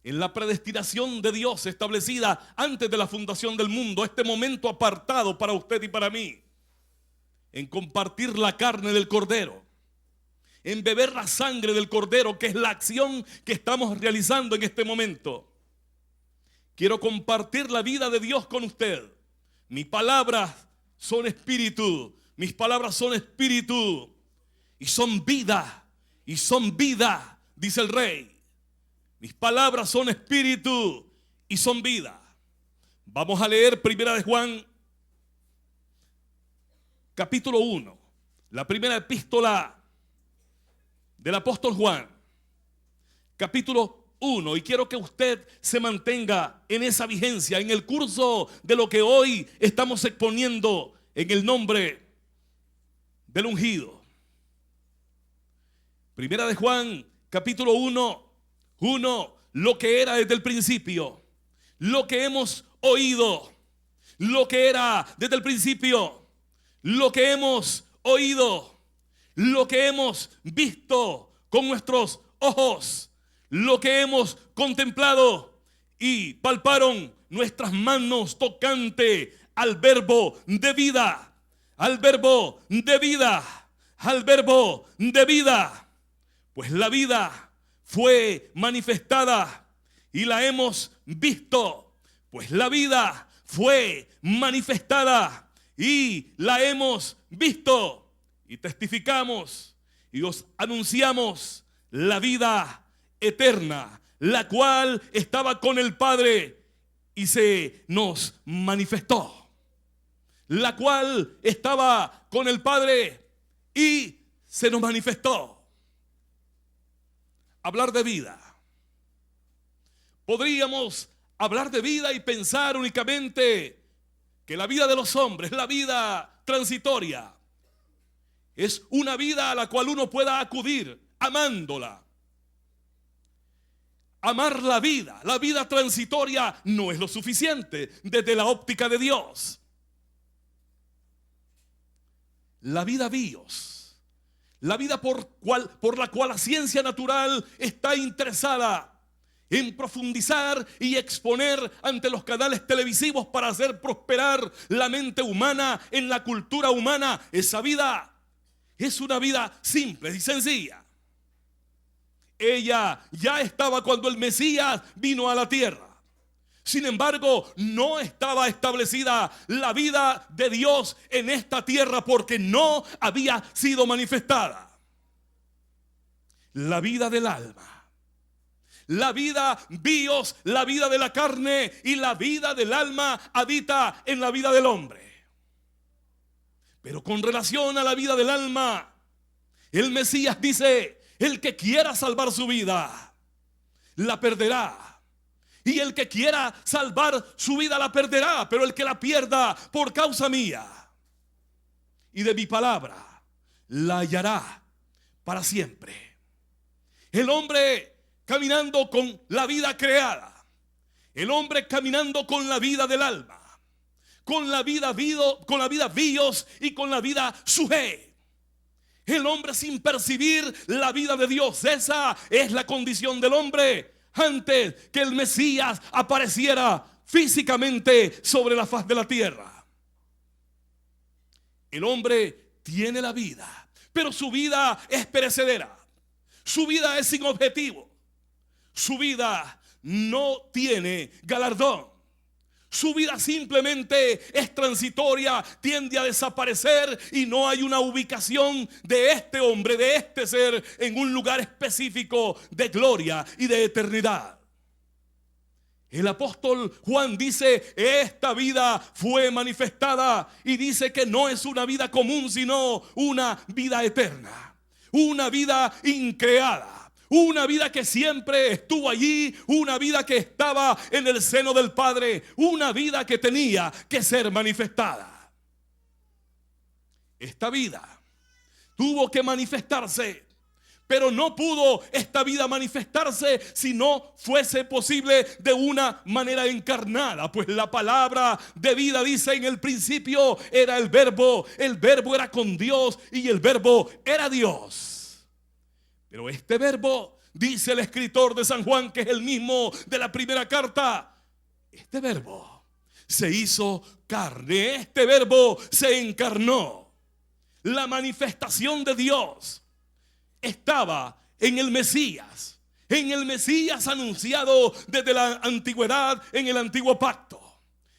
en la predestinación de Dios establecida antes de la fundación del mundo, este momento apartado para usted y para mí, en compartir la carne del Cordero, en beber la sangre del Cordero, que es la acción que estamos realizando en este momento. Quiero compartir la vida de Dios con usted. Mis palabras son espíritu, mis palabras son espíritu y son vida, dice el Rey. Mis palabras son espíritu y son vida. Vamos a leer Primera de Juan, capítulo 1, la primera epístola del apóstol Juan, capítulo 1. Y quiero que usted se mantenga en esa vigencia, en el curso de lo que hoy estamos exponiendo en el nombre del ungido. Primera de Juan, capítulo 1, lo que era desde el principio, lo que hemos oído, lo que era desde el principio, lo que hemos oído, lo que hemos visto con nuestros ojos, lo que hemos contemplado y palparon nuestras manos tocante al verbo de vida, al verbo de vida, al verbo de vida. Pues la vida fue manifestada y la hemos visto. Pues la vida fue manifestada y la hemos visto. Y testificamos y os anunciamos la vida eterna, la cual estaba con el Padre y se nos manifestó. La cual estaba con el Padre y se nos manifestó. Hablar de vida. Podríamos hablar de vida y pensar únicamente que la vida de los hombres, la vida transitoria, es una vida a la cual uno pueda acudir amándola. Amar la vida transitoria no es lo suficiente desde la óptica de Dios. La vida bios, la vida por la cual la ciencia natural está interesada en profundizar y exponer ante los canales televisivos para hacer prosperar la mente humana en la cultura humana. Esa vida es una vida simple y sencilla. Ella ya estaba cuando el Mesías vino a la tierra. Sin embargo, no estaba establecida la vida de Dios en esta tierra porque no había sido manifestada. La vida del alma, la vida bios, la vida de la carne y la vida del alma habita en la vida del hombre. Pero con relación a la vida del alma, el Mesías dice: el que quiera salvar su vida, la perderá. Y el que quiera salvar su vida, la perderá. Pero el que la pierda por causa mía y de mi palabra, la hallará para siempre. El hombre caminando con la vida creada, el hombre caminando con la vida del alma, con la vida bios y con la vida sujé. El hombre sin percibir la vida de Dios. Esa es la condición del hombre antes que el Mesías apareciera físicamente sobre la faz de la tierra. El hombre tiene la vida, pero su vida es perecedera. Su vida es sin objetivo. Su vida no tiene galardón. Su vida simplemente es transitoria, tiende a desaparecer y no hay una ubicación de este hombre, de este ser, en un lugar específico de gloria y de eternidad. El apóstol Juan dice: esta vida fue manifestada, y dice que no es una vida común, sino una vida eterna, una vida increada. Una vida que siempre estuvo allí, una vida que estaba en el seno del Padre, una vida que tenía que ser manifestada. Esta vida tuvo que manifestarse, pero no pudo esta vida manifestarse si no fuese posible de una manera encarnada. Pues la palabra de vida dice: en el principio era el verbo era con Dios y el verbo era Dios. Pero este verbo dice el escritor de San Juan, que es el mismo de la primera carta, este verbo se hizo carne, este verbo se encarnó. La manifestación de Dios estaba en el Mesías anunciado desde la antigüedad en el antiguo pacto.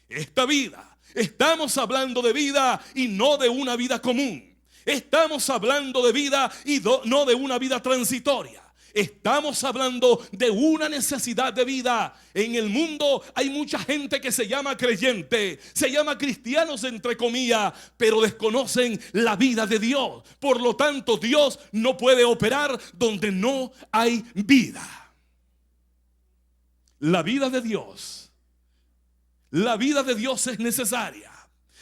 Esta vida, estamos hablando de vida y no de una vida común. Estamos hablando de vida y no de una vida transitoria. Estamos hablando de una necesidad de vida. En el mundo hay mucha gente que se llama creyente, se llama cristianos entre comillas, pero desconocen la vida de Dios. Por lo tanto, Dios no puede operar donde no hay vida. La vida de Dios es necesaria.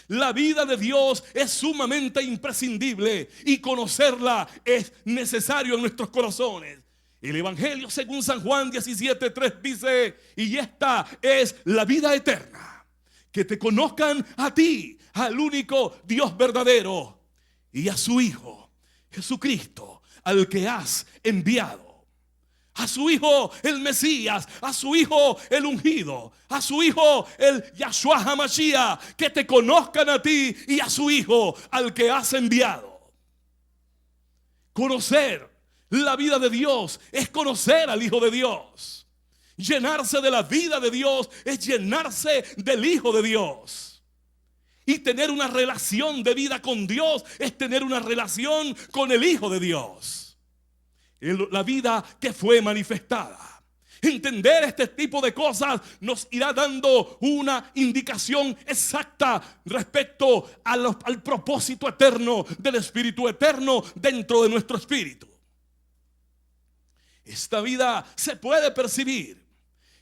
La vida de Dios es sumamente imprescindible y conocerla es necesario en nuestros corazones. El Evangelio según San Juan 17:3 dice: y esta es la vida eterna, que te conozcan a ti, al único Dios verdadero, y a su Hijo Jesucristo, al que has enviado. A su Hijo el Mesías, a su Hijo el ungido, a su Hijo el Yahshua HaMashiach, que te conozcan a ti y a su Hijo al que has enviado. Conocer la vida de Dios es conocer al Hijo de Dios. Llenarse de la vida de Dios es llenarse del Hijo de Dios. Y tener una relación de vida con Dios es tener una relación con el Hijo de Dios. La vida que fue manifestada. Entender este tipo de cosas nos irá dando una indicación exacta respecto al propósito eterno del Espíritu eterno dentro de nuestro espíritu. Esta vida se puede percibir.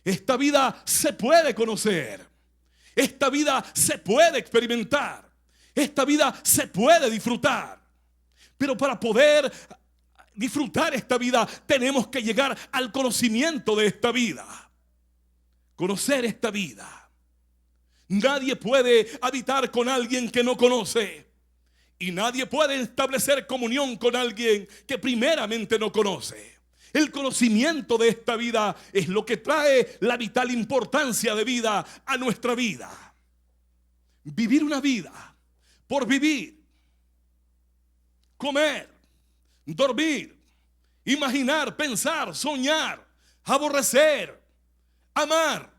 Esta vida se puede conocer. Esta vida se puede experimentar. Esta vida se puede disfrutar. Pero para poder disfrutar esta vida tenemos que llegar al conocimiento de esta vida. Conocer esta vida. Nadie puede habitar con alguien que no conoce. Y nadie puede establecer comunión con alguien que primeramente no conoce. El conocimiento de esta vida es lo que trae la vital importancia de vida a nuestra vida. Vivir una vida por vivir. Comer, dormir, imaginar, pensar, soñar, aborrecer, amar,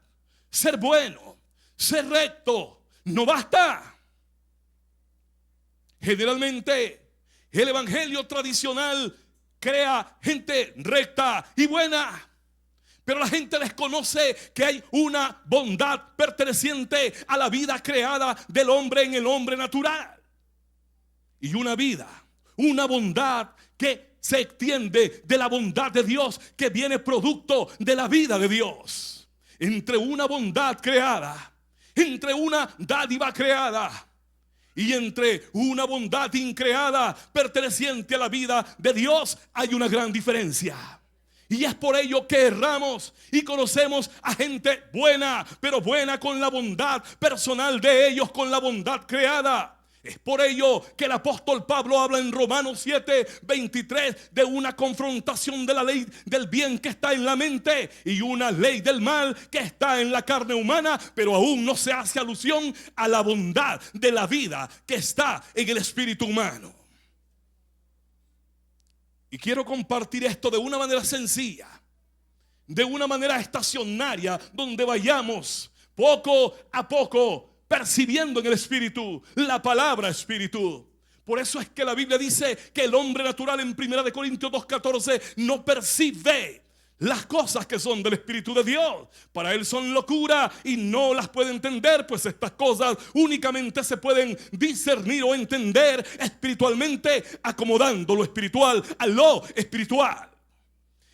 ser bueno, ser recto, no basta. Generalmente el evangelio tradicional crea gente recta y buena, pero la gente desconoce que hay una bondad perteneciente a la vida creada del hombre en el hombre natural. Y una vida, una bondad que se extiende de la bondad de Dios, que viene producto de la vida de Dios. Entre una bondad creada, entre una dádiva creada y entre una bondad increada perteneciente a la vida de Dios, hay una gran diferencia. Y es por ello que erramos y conocemos a gente buena, pero buena con la bondad personal de ellos, con la bondad creada. Es por ello que el apóstol Pablo habla en Romanos 7:23 de una confrontación de la ley del bien que está en la mente y una ley del mal que está en la carne humana, pero aún no se hace alusión a la bondad de la vida que está en el espíritu humano. Y quiero compartir esto de una manera sencilla, de una manera estacionaria, donde vayamos poco a poco percibiendo en el espíritu la palabra espíritu. Por eso es que la Biblia dice que el hombre natural en 1 Corintios 2:14 no percibe las cosas que son del espíritu de Dios. Para él son locura y no las puede entender, pues estas cosas únicamente se pueden discernir o entender espiritualmente, acomodando lo espiritual a lo espiritual.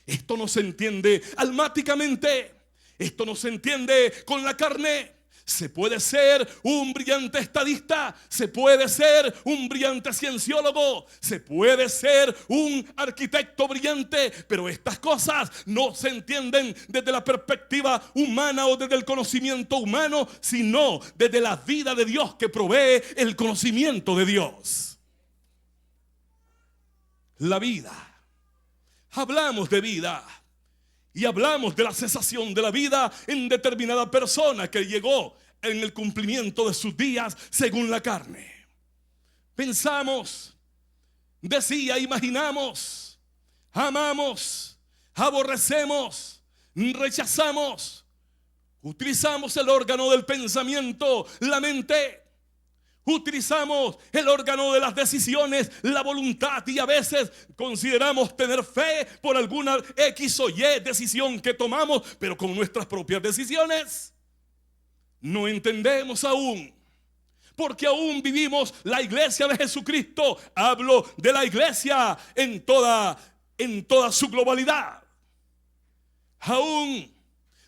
Esto no se entiende almáticamente. Esto no se entiende con la carne. Se puede ser un brillante estadista, se puede ser un brillante cienciólogo, se puede ser un arquitecto brillante, pero estas cosas no se entienden desde la perspectiva humana o desde el conocimiento humano, sino desde la vida de Dios que provee el conocimiento de Dios. La vida. Hablamos de vida. Y hablamos de la cesación de la vida en determinada persona que llegó en el cumplimiento de sus días según la carne. Pensamos, decía, imaginamos, amamos, aborrecemos, rechazamos. Utilizamos el órgano del pensamiento, la mente. Utilizamos el órgano de las decisiones, la voluntad, y a veces consideramos tener fe por alguna X o Y decisión que tomamos, pero con nuestras propias decisiones. No entendemos aún, porque aún vivimos la iglesia de Jesucristo. Hablo de la iglesia en toda su globalidad. Aún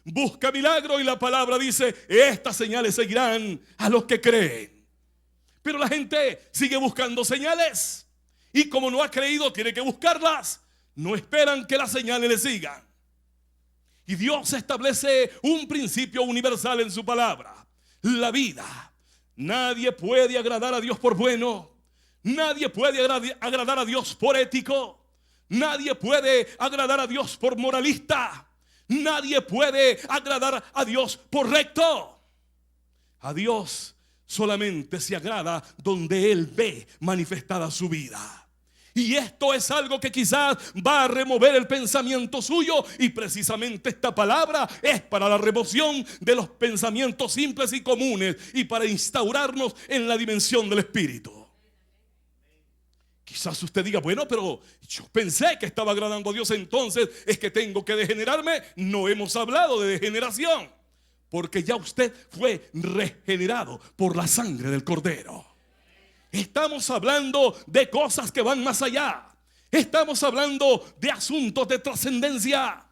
busca milagro, y la palabra dice: estas señales seguirán a los que creen. Pero la gente sigue buscando señales, y como no ha creído, tiene que buscarlas. No esperan que las señales le sigan. Y Dios establece un principio universal en su palabra: la vida. Nadie puede agradar a Dios por bueno. Nadie puede agradar a Dios por ético. Nadie puede agradar a Dios por moralista. Nadie puede agradar a Dios por recto. A Dios solamente se agrada donde Él ve manifestada su vida. Y esto es algo que quizás va a remover el pensamiento suyo, y precisamente esta palabra es para la remoción de los pensamientos simples y comunes, y para instaurarnos en la dimensión del Espíritu. Quizás usted diga: bueno, pero yo pensé que estaba agradando a Dios, entonces es que tengo que degenerarme. No hemos hablado de degeneración, porque ya usted fue regenerado por la sangre del Cordero. Estamos hablando de cosas que van más allá. Estamos hablando de asuntos de trascendencia.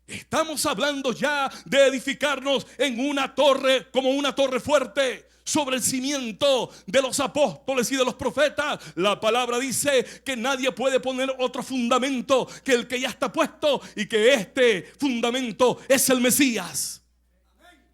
Estamos hablando ya de edificarnos en una torre, como una torre fuerte, sobre el cimiento de los apóstoles y de los profetas. La palabra dice que nadie puede poner otro fundamento que el que ya está puesto, y que este fundamento es el Mesías.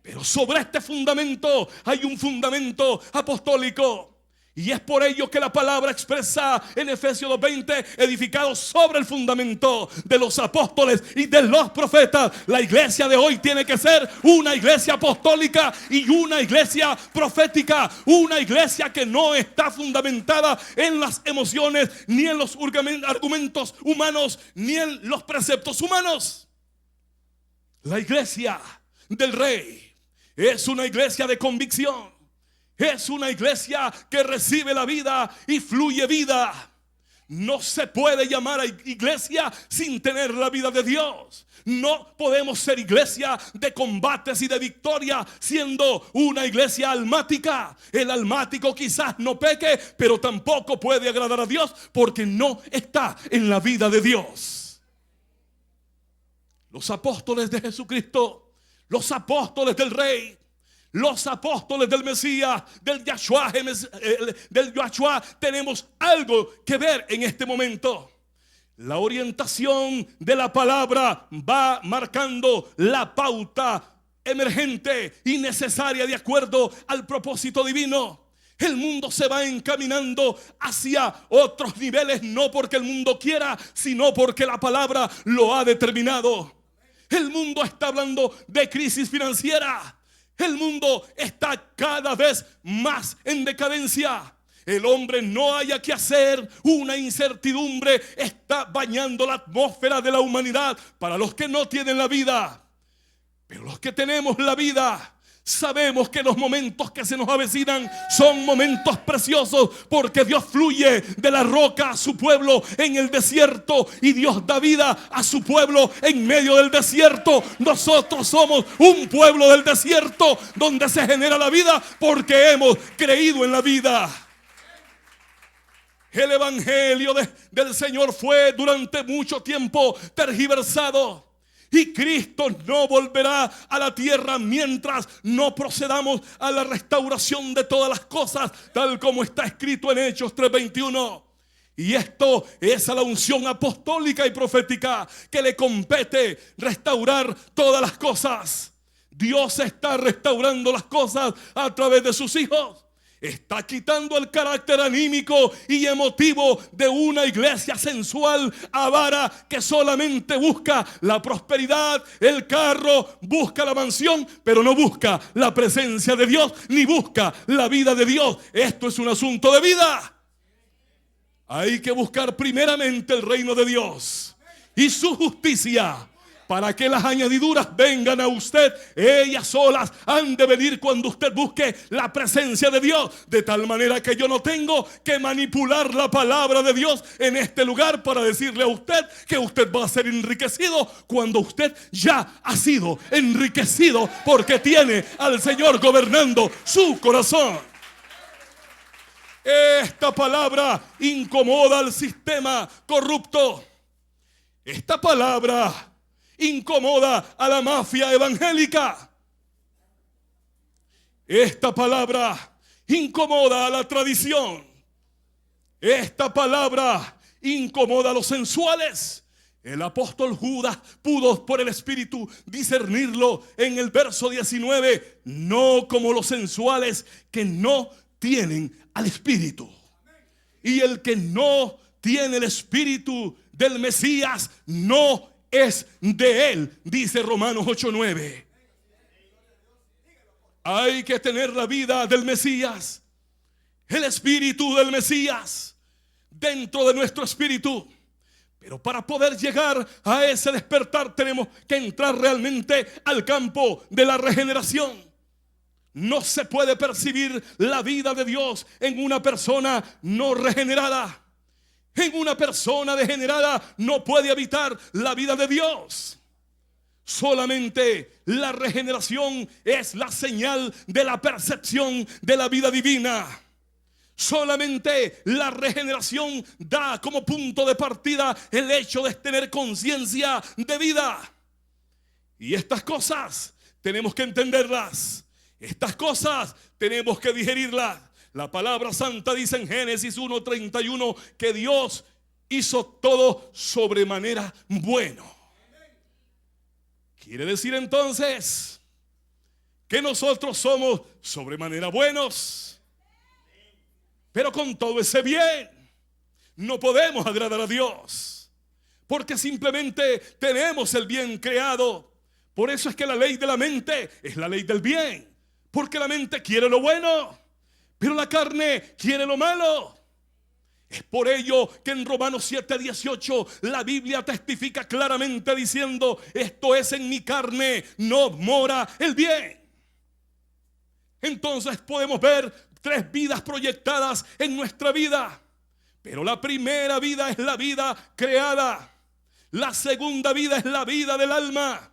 Pero sobre este fundamento hay un fundamento apostólico. Y es por ello que la palabra expresa en Efesios 2:20: edificados sobre el fundamento de los apóstoles y de los profetas. La iglesia de hoy tiene que ser una iglesia apostólica y una iglesia profética. Una iglesia que no está fundamentada en las emociones, ni en los argumentos humanos, ni en los preceptos humanos. La iglesia del Rey es una iglesia de convicción. Es una iglesia que recibe la vida y fluye vida. No se puede llamar a iglesia sin tener la vida de Dios. No podemos ser iglesia de combates y de victoria siendo una iglesia almática. El almático quizás no peque, pero tampoco puede agradar a Dios, porque no está en la vida de Dios. Los apóstoles de Jesucristo, los apóstoles del Rey, los apóstoles del Mesías, del Yahshua, tenemos algo que ver en este momento. La orientación de la palabra va marcando la pauta emergente y necesaria de acuerdo al propósito divino. El mundo se va encaminando hacia otros niveles, no porque el mundo quiera, sino porque la palabra lo ha determinado. El mundo está hablando de crisis financiera. El mundo está cada vez más en decadencia. El hombre no haya que hacer. Una incertidumbre está bañando la atmósfera de la humanidad para los que no tienen la vida. Pero los que tenemos la vida sabemos que los momentos que se nos avecinan son momentos preciosos, porque Dios fluye de la roca a su pueblo en el desierto, y Dios da vida a su pueblo en medio del desierto. Nosotros somos un pueblo del desierto donde se genera la vida porque hemos creído en la vida. El evangelio del Señor fue durante mucho tiempo tergiversado. Y Cristo no volverá a la tierra mientras no procedamos a la restauración de todas las cosas, tal como está escrito en Hechos 3:21. Y esto es a la unción apostólica y profética que le compete restaurar todas las cosas. Dios está restaurando las cosas a través de sus hijos. Está quitando el carácter anímico y emotivo de una iglesia sensual, avara, que solamente busca la prosperidad, el carro, busca la mansión, pero no busca la presencia de Dios, ni busca la vida de Dios. Esto es un asunto de vida. Hay que buscar primeramente el reino de Dios y su justicia, para que las añadiduras vengan a usted. Ellas solas han de venir cuando usted busque la presencia de Dios. De tal manera que yo no tengo que manipular la palabra de Dios en este lugar para decirle a usted que usted va a ser enriquecido, cuando usted ya ha sido enriquecido, porque tiene al Señor gobernando su corazón. Esta palabra incomoda al sistema corrupto. Esta palabra incomoda a la mafia evangélica. Esta palabra incomoda a la tradición. Esta palabra incomoda a los sensuales. El apóstol Judas pudo por el Espíritu discernirlo en el verso 19. No como los sensuales que no tienen al Espíritu. Y el que no tiene el Espíritu del Mesías no es de él, dice Romanos 8:9. Hay que tener la vida del Mesías, el Espíritu del Mesías dentro de nuestro espíritu. Pero para poder llegar a ese despertar tenemos que entrar realmente al campo de la regeneración. No se puede percibir la vida de Dios en una persona no regenerada. En una persona degenerada no puede habitar la vida de Dios. Solamente la regeneración es la señal de la percepción de la vida divina. Solamente la regeneración da como punto de partida el hecho de tener conciencia de vida. Y estas cosas tenemos que entenderlas. Estas cosas tenemos que digerirlas. La palabra santa dice en Génesis 1:31 que Dios hizo todo sobremanera bueno. Quiere decir entonces que nosotros somos sobremanera buenos. Pero con todo ese bien no podemos agradar a Dios, porque simplemente tenemos el bien creado. Por eso es que la ley de la mente es la ley del bien, porque la mente quiere lo bueno, pero la carne quiere lo malo. Es por ello que en Romanos 7:18 la Biblia testifica claramente diciendo: esto es, en mi carne no mora el bien. Entonces podemos ver tres vidas proyectadas en nuestra vida. Pero la primera vida es la vida creada. La segunda vida es la vida del alma.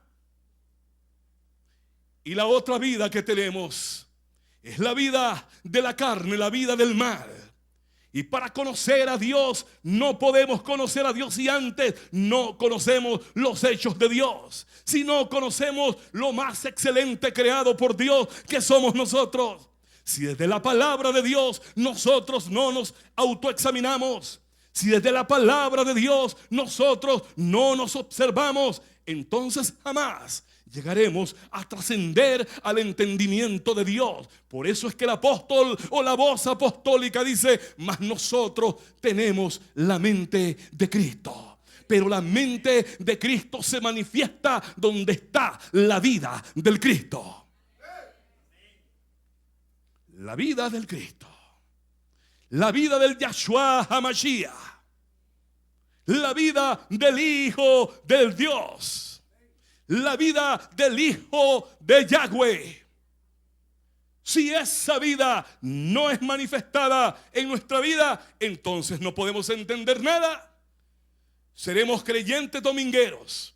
Y la otra vida que tenemos es la vida de la carne, la vida del mal. Y para conocer a Dios no podemos conocer a Dios si antes no conocemos los hechos de Dios. Si no conocemos lo más excelente creado por Dios, que somos nosotros. Si desde la palabra de Dios nosotros no nos autoexaminamos, si desde la palabra de Dios nosotros no nos observamos, entonces jamás llegaremos a trascender al entendimiento de Dios. Por eso es que el apóstol o la voz apostólica dice: mas nosotros tenemos la mente de Cristo. Pero la mente de Cristo se manifiesta donde está la vida del Cristo. La vida del Cristo. La vida del Yahshua HaMashiach. La vida del Hijo del Dios. La vida del Hijo de Yahweh. Si esa vida no es manifestada en nuestra vida, entonces no podemos entender nada. Seremos creyentes domingueros.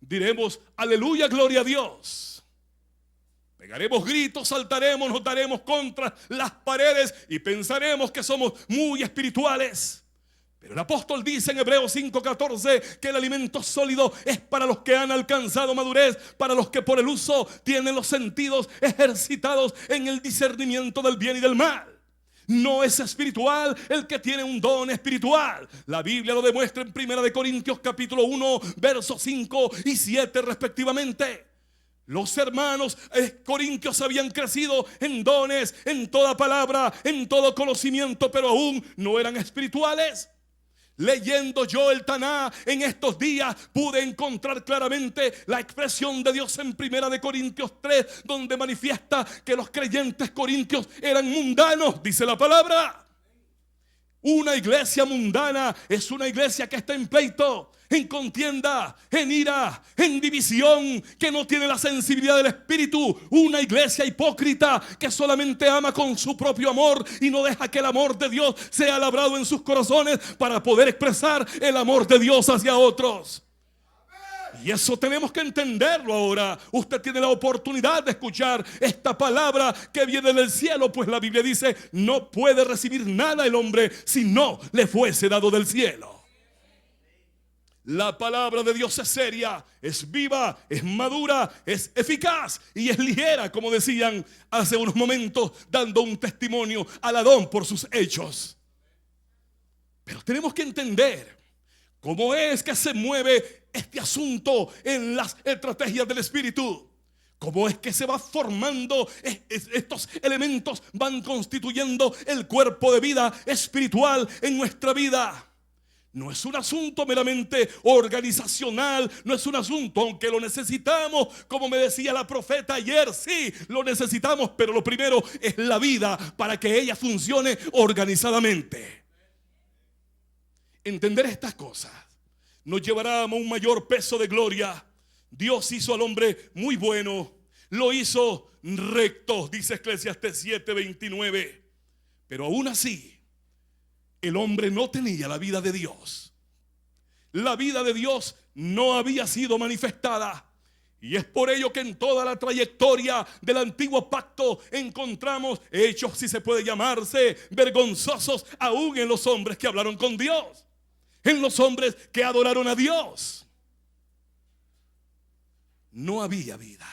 Diremos aleluya, gloria a Dios. Pegaremos gritos, saltaremos, nos daremos contra las paredes y pensaremos que somos muy espirituales. Pero el apóstol dice en Hebreos 5:14 que el alimento sólido es para los que han alcanzado madurez, para los que por el uso tienen los sentidos ejercitados en el discernimiento del bien y del mal. No es espiritual el que tiene un don espiritual. La Biblia lo demuestra en 1 Corintios capítulo 1, versos 5 y 7 respectivamente. Los hermanos corintios habían crecido en dones, en toda palabra, en todo conocimiento, pero aún no eran espirituales. Leyendo yo el Taná en estos días, pude encontrar claramente la expresión de Dios en 1 Corintios 3, donde manifiesta que los creyentes corintios eran mundanos, dice la palabra. Una iglesia mundana es una iglesia que está en pleito, en contienda, en ira, en división, que no tiene la sensibilidad del Espíritu. Una iglesia hipócrita que solamente ama con su propio amor y no deja que el amor de Dios sea labrado en sus corazones para poder expresar el amor de Dios hacia otros. Y eso tenemos que entenderlo ahora. Usted tiene la oportunidad de escuchar esta palabra que viene del cielo, pues la Biblia dice: no puede recibir nada el hombre si no le fuese dado del cielo. La palabra de Dios es seria, es viva, es madura, es eficaz y es ligera, como decían hace unos momentos, dando un testimonio al Adón por sus hechos. Pero tenemos que entender cómo es que se mueve este asunto en las estrategias del Espíritu. Cómo es que se va formando estos elementos, van constituyendo el cuerpo de vida espiritual en nuestra vida. No es un asunto meramente organizacional, no es un asunto, aunque lo necesitamos, como me decía la profeta ayer, sí, lo necesitamos, pero lo primero es la vida para que ella funcione organizadamente. Entender estas cosas nos llevará a un mayor peso de gloria. Dios hizo al hombre muy bueno, lo hizo recto, dice Eclesiastés 7:29. Pero aún así, el hombre no tenía la vida de Dios. La vida de Dios no había sido manifestada. Y es por ello que en toda la trayectoria del antiguo pacto encontramos hechos, si se puede llamarse, vergonzosos, aún en los hombres que hablaron con Dios, en los hombres que adoraron a Dios. No había vida,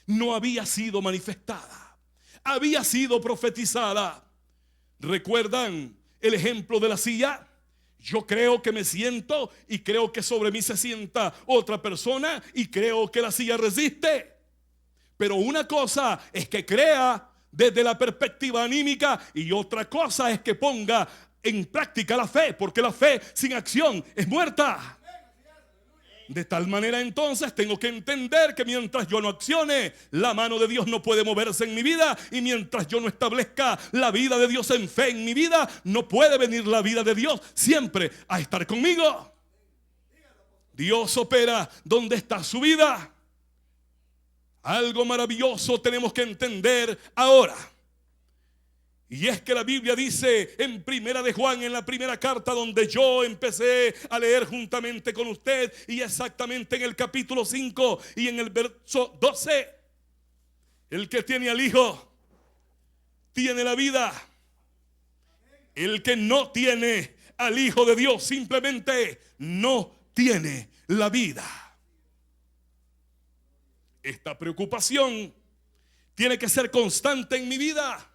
no había sido manifestada, había sido profetizada. ¿Recuerdan el ejemplo de la silla? Yo creo que me siento y creo que sobre mí se sienta otra persona y creo que la silla resiste. Pero una cosa es que crea desde la perspectiva anímica y otra cosa es que ponga en práctica la fe, porque la fe sin acción es muerta. De tal manera entonces tengo que entender que mientras yo no accione, la mano de Dios no puede moverse en mi vida, y mientras yo no establezca la vida de Dios en fe en mi vida, no puede venir la vida de Dios siempre a estar conmigo. Dios opera donde está su vida. Algo maravilloso tenemos que entender ahora. Y es que la Biblia dice en Primera de Juan, en la primera carta donde yo empecé a leer juntamente con usted, y exactamente en el capítulo 5 y en el verso 12, el que tiene al Hijo tiene la vida. El que no tiene al Hijo de Dios simplemente no tiene la vida. Esta preocupación tiene que ser constante en mi vida.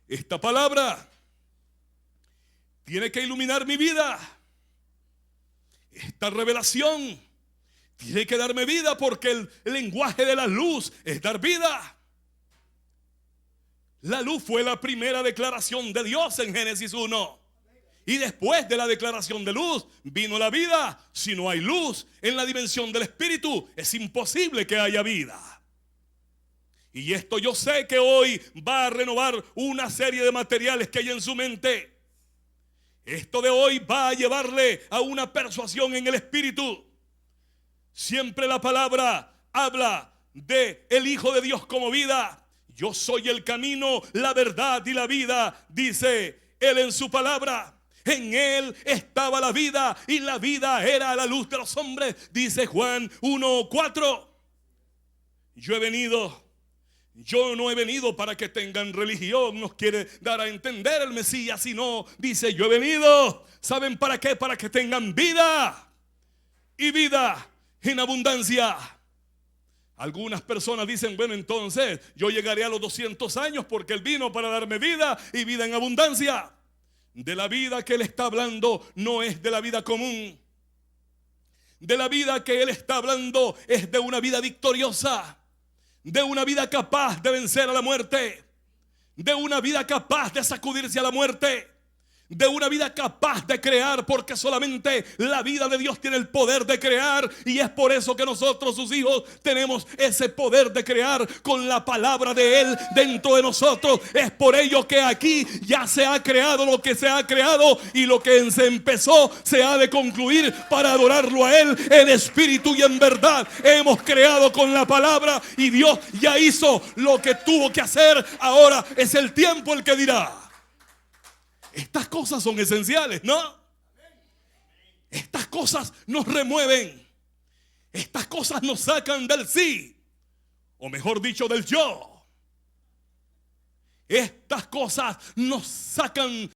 Esta palabra tiene que iluminar mi vida. Esta revelación tiene que darme vida, porque el lenguaje de la luz es dar vida. La luz fue la primera declaración de Dios en Génesis 1. Y después de la declaración de luz vino la vida. Si no hay luz en la dimensión del Espíritu, es imposible que haya vida. Y esto yo sé que hoy va a renovar una serie de materiales que hay en su mente. Esto de hoy va a llevarle a una persuasión en el Espíritu. Siempre la palabra habla de el Hijo de Dios como vida. Yo soy el camino, la verdad y la vida, dice Él en su palabra. En Él estaba la vida y la vida era la luz de los hombres, dice Juan 1:4. Yo no he venido para que tengan religión, nos quiere dar a entender el Mesías, sino dice: yo he venido, ¿saben para qué? Para que tengan vida, y vida en abundancia. Algunas personas dicen: bueno, entonces yo llegaré a los 200 años porque Él vino para darme vida y vida en abundancia. De la vida que Él está hablando no es de la vida común. de la vida que Él está hablando es de una vida victoriosa, de una vida capaz de vencer a la muerte, de una vida capaz de sacudirse a la muerte, de una vida capaz de crear, porque solamente la vida de Dios tiene el poder de crear. Y es por eso que nosotros, sus hijos, tenemos ese poder de crear con la palabra de Él dentro de nosotros. Es por ello que aquí ya se ha creado lo que se ha creado, y lo que se empezó se ha de concluir para adorarlo a Él en espíritu y en verdad. Hemos creado con la palabra y Dios ya hizo lo que tuvo que hacer. Ahora es el tiempo el que dirá. Estas cosas son esenciales, ¿no? Estas cosas nos remueven. Estas cosas nos sacan del sí, o mejor dicho, del yo. Estas cosas nos sacan